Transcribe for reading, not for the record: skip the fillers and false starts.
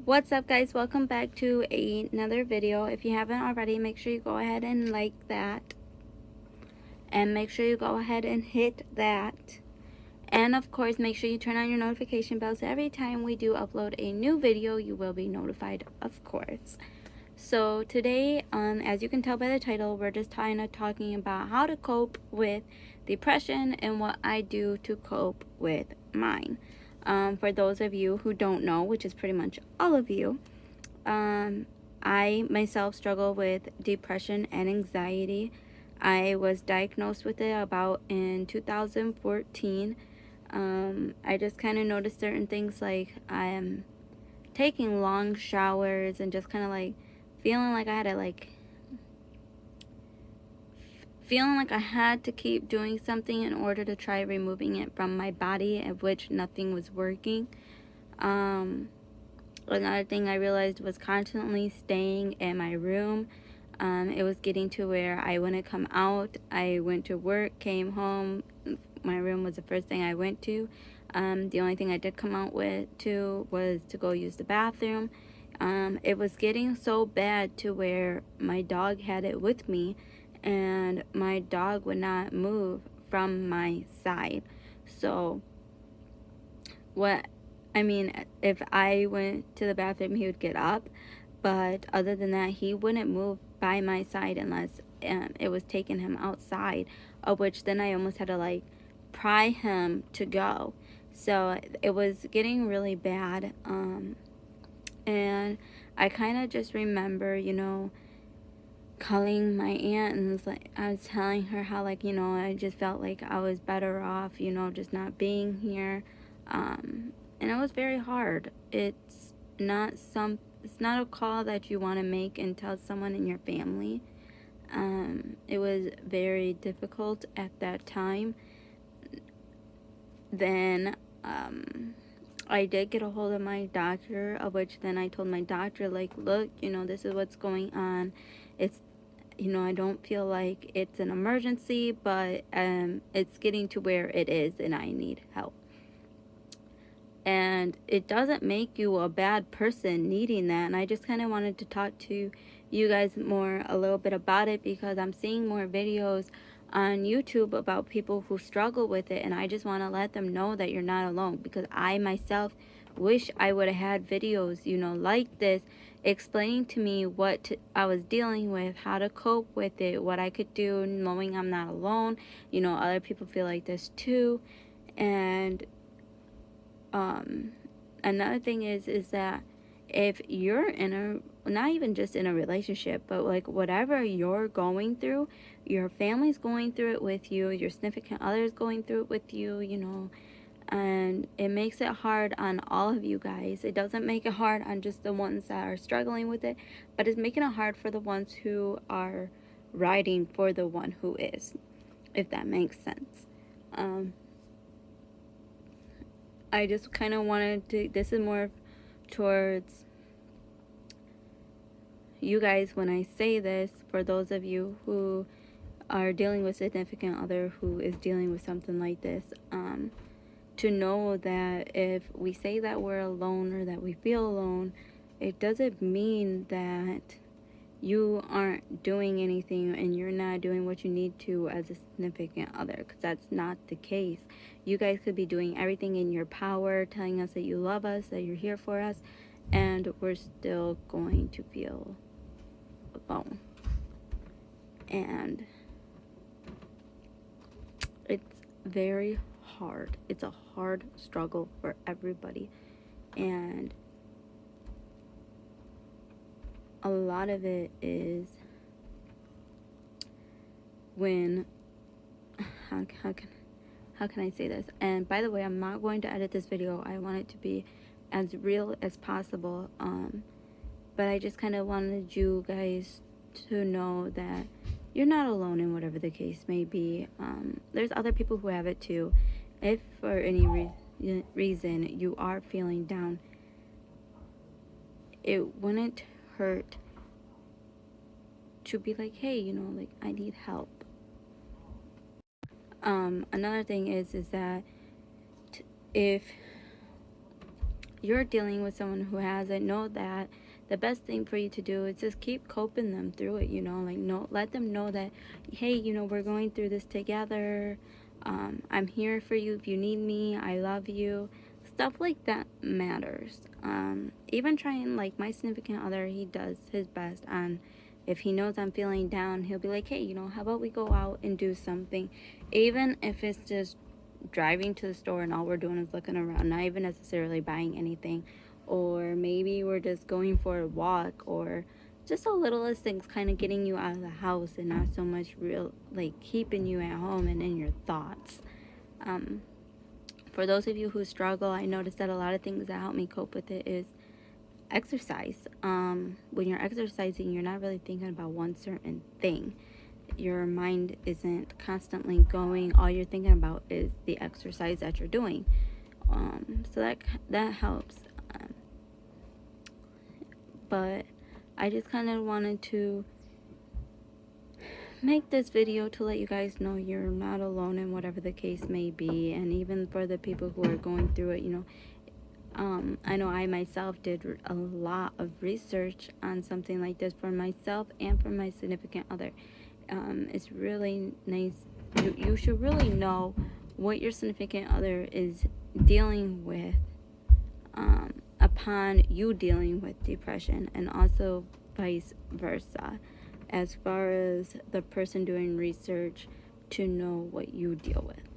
What's up, guys? Welcome back to another video. If you haven't already, make sure you go ahead and like that, and make sure you go ahead and hit that, and of course make sure you turn on your notification bell so every time we do upload a new video you will be notified, of course. So today, as you can tell by the title, we're just kind of talking about how to cope with depression and what I do to cope with mine. For those of you who don't know, which is pretty much all of you, I myself struggle with depression and anxiety. I was diagnosed with it about in 2014. I just kind of noticed certain things, like I am taking long showers and just kind of like feeling like I had to feeling like I had to keep doing something in order to try removing it from my body, of which nothing was working. Another thing I realized was constantly staying in my room. It was getting to where I wouldn't come out. I went to work, came home, my room was the first thing I went to. The only thing I did come out to was to go use the bathroom. It was getting so bad to where my dog had it with me, and my dog would not move from my side. So if I went to the bathroom, he would get up, but other than that, he wouldn't move by my side unless it was taking him outside, of which then I almost had to like pry him to go. So it was getting really bad. And I kind of just remember, calling my aunt, and I was telling her how, I just felt like I was better off, just not being here. And it was very hard. It's not a call that you want to make and tell someone in your family. It was very difficult at that time. Then I did get a hold of my doctor, of which then I told my doctor, like, look, this is what's going on. It's, I don't feel like it's an emergency, but it's getting to where it is and I need help. And it doesn't make you a bad person needing that. And I just kind of wanted to talk to you guys a little bit about it, because I'm seeing more videos on YouTube about people who struggle with it, and I just want to let them know that you're not alone, because I myself wish I would have had videos, like this, explaining to me what I was dealing with, how to cope with it, what I could do, knowing I'm not alone. Other people feel like this too. And another thing is that if you're in not even just in a relationship, but like whatever you're going through, your family's going through it with you, your significant other's going through it with you, and it makes it hard on all of you guys. It doesn't make it hard on just the ones that are struggling with it, but it's making it hard for the ones who are riding for the one who is, if that makes sense. I just kind of wanted to, this is more towards you guys when I say this, for those of you who are dealing with a significant other who is dealing with something like this, to know that if we say that we're alone or that we feel alone, it doesn't mean that you aren't doing anything and you're not doing what you need to as a significant other, because that's not the case. You guys could be doing everything in your power, telling us that you love us, that you're here for us, and we're still going to feel alone. And it's very hard. It's a hard struggle for everybody. And a lot of it is when, how can I say this? And by the way, I'm not going to edit this video. I want it to be as real as possible. But I just kind of wanted you guys to know that you're not alone in whatever the case may be. There's other people who have it too. If for any reason you are feeling down, it wouldn't hurt to be like, hey, like, I need help. Another thing is that if you're dealing with someone who has it, know that the best thing for you to do is just keep coping them through it, you know, like, no, let them know that, hey, you know, we're going through this together. I'm here for you if you need me. I love you. Stuff like that matters. Even trying, like, my significant other, he does his best on, if he knows I'm feeling down, he'll be like, hey, you know, how about we go out and do something, even if it's just driving to the store and all we're doing is looking around, not even necessarily buying anything, or maybe we're just going for a walk, or just the littlest things, kind of getting you out of the house and not so much real, like, keeping you at home and in your thoughts. For those of you who struggle, I noticed that a lot of things that help me cope with it is exercise. When you're exercising, you're not really thinking about one certain thing. Your mind isn't constantly going. All you're thinking about is the exercise that you're doing. So that helps. But I just kind of wanted to make this video to let you guys know you're not alone in whatever the case may be. And even for the people who are going through it, you know, I know I myself did a lot of research on something like this for myself and for my significant other. It's really nice. You should really know what your significant other is dealing with upon you dealing with depression, and also vice versa, as far as the person doing research to know what you deal with.